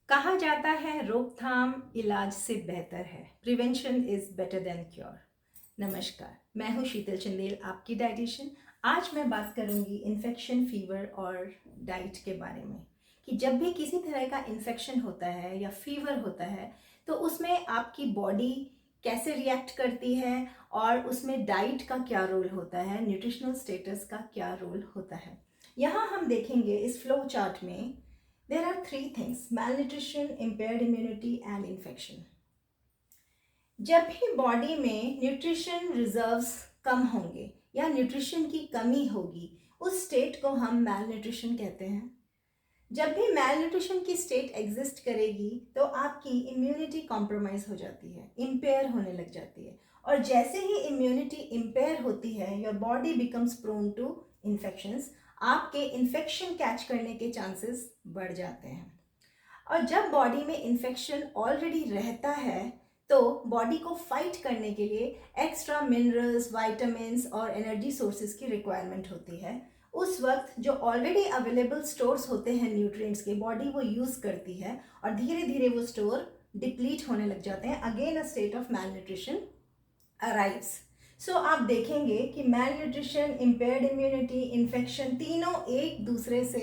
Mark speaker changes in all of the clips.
Speaker 1: कहा जाता है रोकथाम इलाज से बेहतर है, prevention is better than cure. नमस्कार, मैं हूँ शीतल चंदेल, आपकी डाइटिशियन। आज मैं बात करूँगी इन्फेक्शन, फीवर और डाइट के बारे में कि जब भी किसी तरह का इन्फेक्शन होता है या फीवर होता है तो उसमें आपकी बॉडी कैसे रिएक्ट करती है और उसमें डाइट का क्या रोल होता है, न्यूट्रिशनल स्टेटस का क्या रोल होता है। यहाँ हम देखेंगे इस फ्लो चार्ट में there are three things: malnutrition, impaired immunity and infection. जब भी बॉडी में न्यूट्रिशन रिजर्व्स कम होंगे या न्यूट्रिशन की कमी होगी, उस स्टेट को हम मैलन्यूट्रिशन कहते हैं। जब भी मैलन्यूट्रिशन की स्टेट एग्जिस्ट करेगी तो आपकी इम्यूनिटी कॉम्प्रोमाइज हो जाती है, इम्पेयर होने लग जाती है, और जैसे ही इम्यूनिटी इम्पेयर होती है your body becomes prone to infections. आपके इन्फेक्शन कैच करने के चांसेस बढ़ जाते हैं। और जब बॉडी में इन्फेक्शन ऑलरेडी रहता है तो बॉडी को फाइट करने के लिए एक्स्ट्रा मिनरल्स, वाइटामिन्स और एनर्जी सोर्सेज की रिक्वायरमेंट होती है। उस वक्त जो ऑलरेडी अवेलेबल स्टोर्स होते हैं न्यूट्रिएंट्स के, बॉडी वो यूज़ करती है और धीरे धीरे वो स्टोर डिप्लीट होने लग जाते हैं। Again a state of malnutrition arrives. So आप देखेंगे कि मैलन्यूट्रिशन, इम्पेयर्ड इम्यूनिटी, इन्फेक्शन तीनों एक दूसरे से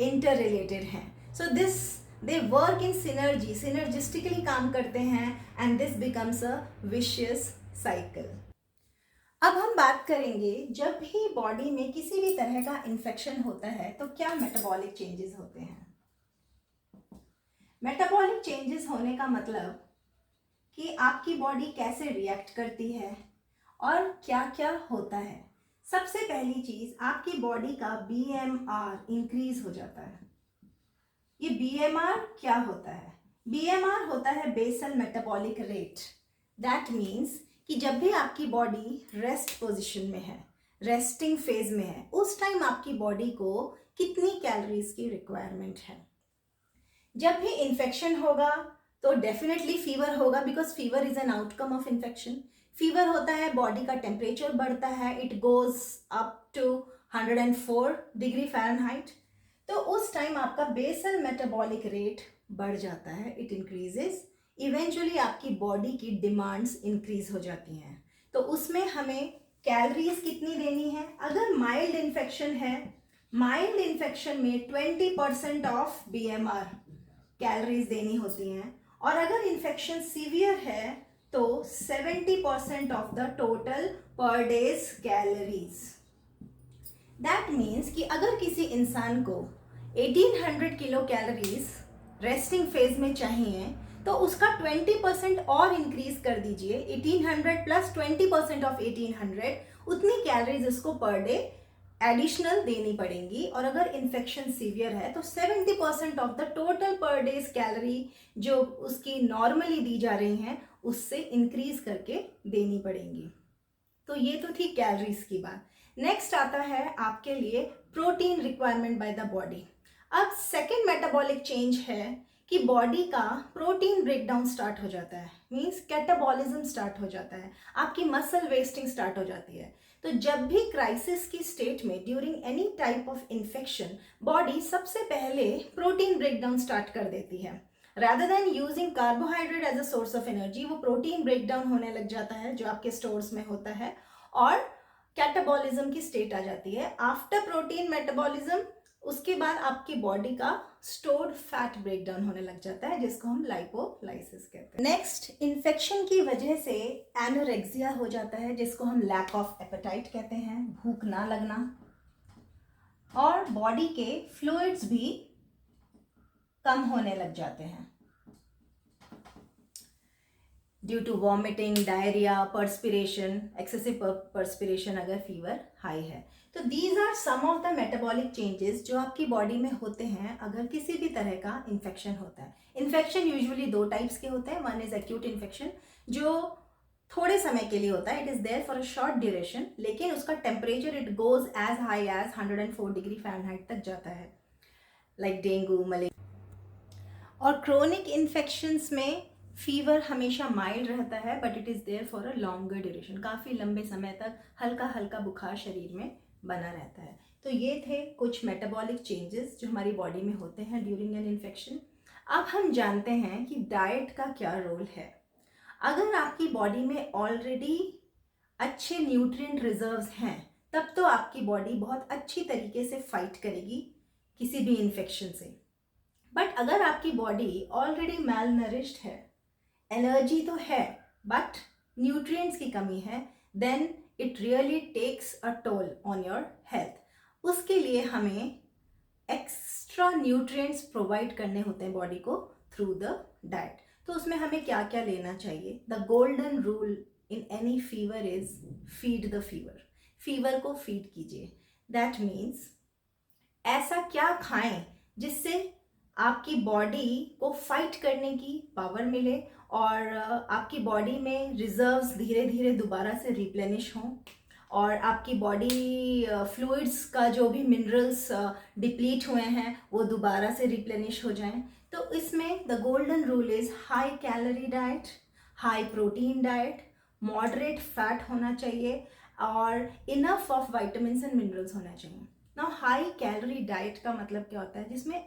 Speaker 1: इंटर रिलेटेड हैं। So this they work in synergy, synergistically काम करते हैं, and this becomes a vicious cycle. अब हम बात करेंगे जब भी बॉडी में किसी भी तरह का इन्फेक्शन होता है तो क्या मेटाबॉलिक चेंजेस होते हैं। मेटाबॉलिक चेंजेस होने का मतलब कि आपकी बॉडी कैसे रिएक्ट करती है और क्या क्या होता है। सबसे पहली चीज, आपकी बॉडी का बीएमआर इंक्रीज हो जाता है। ये बीएमआर क्या होता है? बीएमआर होता है basal metabolic rate. That means कि जब भी आपकी बॉडी रेस्ट पोजीशन में है, रेस्टिंग फेज में है, उस टाइम आपकी बॉडी को कितनी कैलोरीज की रिक्वायरमेंट है। जब भी इन्फेक्शन होगा तो डेफिनेटली फीवर होगा, because fever is an outcome of infection. Fever होता है, बॉडी का टेम्परेचर बढ़ता है, it goes up to 104 degree Fahrenheit. तो उस टाइम आपका बेसल मेटाबॉलिक रेट बढ़ जाता है, इट इंक्रीजेस। इवेंचुअली आपकी बॉडी की डिमांड्स इंक्रीज हो जाती हैं। तो उसमें हमें कैलोरीज कितनी देनी है? अगर माइल्ड इन्फेक्शन है, माइल्ड इन्फेक्शन में 20% ऑफ बीएमआर कैलोरीज देनी होती हैं, और अगर इन्फेक्शन सीवियर है तो 70% ऑफ द टोटल पर डेज कैलोरीज। दैट मीन्स कि अगर किसी इंसान को 1800 किलो कैलोरीज रेस्टिंग फेज में चाहिए तो उसका 20% और इंक्रीज कर दीजिए। 1800 प्लस 20% ऑफ 1800, उतनी कैलोरीज उसको पर डे एडिशनल देनी पड़ेंगी। और अगर इन्फेक्शन सीवियर है तो 70% ऑफ द टोटल पर डेज कैलोरी जो उसकी नॉर्मली दी जा रही हैं उससे इंक्रीज करके देनी पड़ेंगी। तो ये तो थी कैलोरीज की बात। नेक्स्ट आता है आपके लिए protein requirement by the body. अब सेकेंड मेटाबॉलिक चेंज है कि बॉडी का प्रोटीन ब्रेकडाउन स्टार्ट हो जाता है, मीन्स कैटाबॉलिज्म स्टार्ट हो जाता है, आपकी मसल वेस्टिंग स्टार्ट हो जाती है। तो जब भी क्राइसिस की स्टेट में, during any type of infection, body सबसे पहले प्रोटीन ब्रेकडाउन स्टार्ट कर देती है। Rather than using carbohydrate as a source of energy, वो प्रोटीन ब्रेकडाउन होने लग जाता है जो आपके स्टोर्स में होता है, और कैटाबॉलिज्म की स्टेट आ जाती है। आफ्टर प्रोटीन मेटाबॉलिज्म, उसके बाद आपकी बॉडी का स्टोर्ड फैट ब्रेकडाउन होने लग जाता है, जिसको हम लाइपोलाइसिस कहते हैं। नेक्स्ट, इन्फेक्शन की वजह से एनोरेक्सिया हो जाता है, जिसको हम लैक ऑफ एपेटाइट कहते हैं, भूख ना लगना, और बॉडी के फ्लूइड्स भी कम होने लग जाते हैं due to vomiting, diarrhea, perspiration, excessive perspiration अगर फीवर हाई है। तो these are some of the metabolic changes जो आपकी बॉडी में होते हैं अगर किसी भी तरह का इन्फेक्शन होता है। इन्फेक्शन यूजुअली दो टाइप्स के होते हैं। वन इज एक्यूट इन्फेक्शन, जो थोड़े समय के लिए होता है, it is there for a short duration, लेकिन उसका temperature it goes as high as 104 degree Fahrenheit तक जाता है, लाइक डेंगू, मलेरिया। और क्रोनिक इन्फेक्शंस में फीवर हमेशा माइल्ड रहता है, but it is there for a longer duration, काफ़ी लंबे समय तक हल्का हल्का बुखार शरीर में बना रहता है। तो ये थे कुछ मेटाबॉलिक चेंजेस जो हमारी बॉडी में होते हैं ड्यूरिंग एन इन्फेक्शन। अब हम जानते हैं कि डाइट का क्या रोल है। अगर आपकी बॉडी में ऑलरेडी अच्छे न्यूट्रिएंट रिजर्व्स हैं तब तो आपकी बॉडी बहुत अच्छी तरीके से फाइट करेगी किसी भी इन्फेक्शन से। बट अगर आपकी बॉडी ऑलरेडी मैल नरिश्ड है, एनर्जी तो है बट न्यूट्रिएंट्स की कमी है, then it really takes a toll on your health. उसके लिए हमें एक्स्ट्रा न्यूट्रिएंट्स प्रोवाइड करने होते हैं बॉडी को थ्रू द डाइट। तो उसमें हमें क्या क्या लेना चाहिए? The golden rule in any fever is feed the fever. Fever को फीड कीजिए। दैट मीन्स ऐसा क्या खाएं जिससे आपकी बॉडी को फाइट करने की पावर मिले और आपकी बॉडी में रिजर्व्स धीरे धीरे दोबारा से रिप्लेनिश हों और आपकी बॉडी फ्लूइड्स का जो भी मिनरल्स डिप्लीट हुए हैं वो दोबारा से रिप्लेनिश हो जाएं। तो इसमें the golden rule is high calorie diet, high protein diet, moderate fat होना चाहिए और enough of vitamins and minerals होना चाहिए। नाउ हाई कैलोरी डाइट का मतलब क्या होता है? जिसमें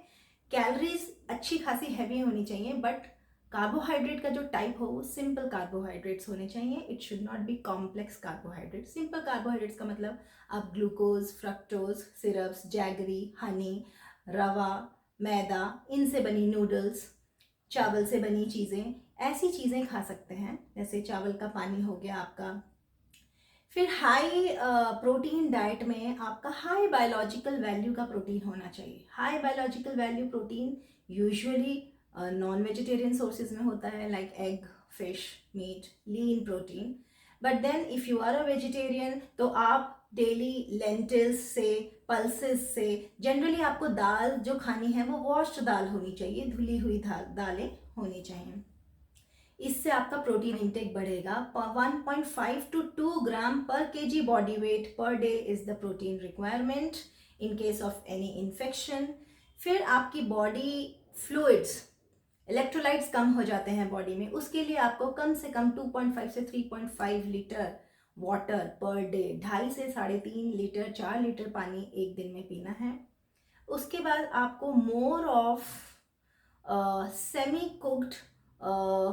Speaker 1: कैलोरीज अच्छी खासी हैवी होनी चाहिए बट कार्बोहाइड्रेट का जो टाइप हो वो सिंपल कार्बोहाइड्रेट्स होने चाहिए। It should not be complex carbohydrate. Simple carbohydrates का मतलब आप glucose, fructose, syrups, jaggery, Honey, रवा, मैदा, इनसे बनी नूडल्स, चावल से बनी चीज़ें, ऐसी चीज़ें खा सकते हैं। जैसे चावल का पानी हो गया आपका। फिर हाई प्रोटीन डाइट में आपका हाई बायोलॉजिकल वैल्यू का प्रोटीन होना चाहिए। High biological value protein usually non vegetarian sources में होता है, like egg, fish, meat, lean protein. But then if you are a vegetarian तो आप डेली लेंटिल्स से, पल्सेस से, जनरली आपको दाल जो खानी है वो वॉश्ड दाल होनी चाहिए, धुली हुई दालें होनी चाहिए। इससे आपका प्रोटीन इंटेक बढ़ेगा। 1.5 to 2 ग्राम पर KG body weight per day is the protein requirement in case of any infection. फिर आपकी बॉडी फ्लूइड्स, इलेक्ट्रोलाइट्स कम हो जाते हैं बॉडी में, उसके लिए आपको कम से कम 2.5 से 3.5 लीटर वाटर पर डे, 2.5 से 3.5 लीटर, 4 लीटर पानी एक दिन में पीना है। उसके बाद आपको more of semi cooked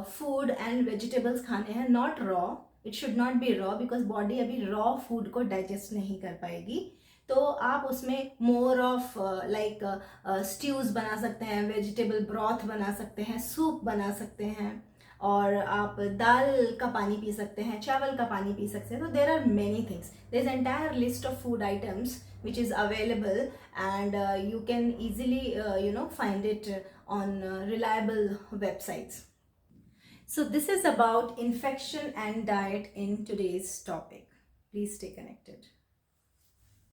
Speaker 1: food and vegetables खाने हैं, not raw. It should not be raw because body अभी रॉ फूड को डाइजेस्ट नहीं कर पाएगी। तो आप उसमें मोर ऑफ लाइक स्ट्यूज बना सकते हैं, वेजिटेबल ब्रॉथ बना सकते हैं, सूप बना सकते हैं और आप दाल का पानी पी सकते हैं, चावल का पानी पी सकते हैं। तो there are many things, there is entire list of food items which is available and you can easily find it on reliable websites. So this is about infection and diet in today's topic. Please stay connected.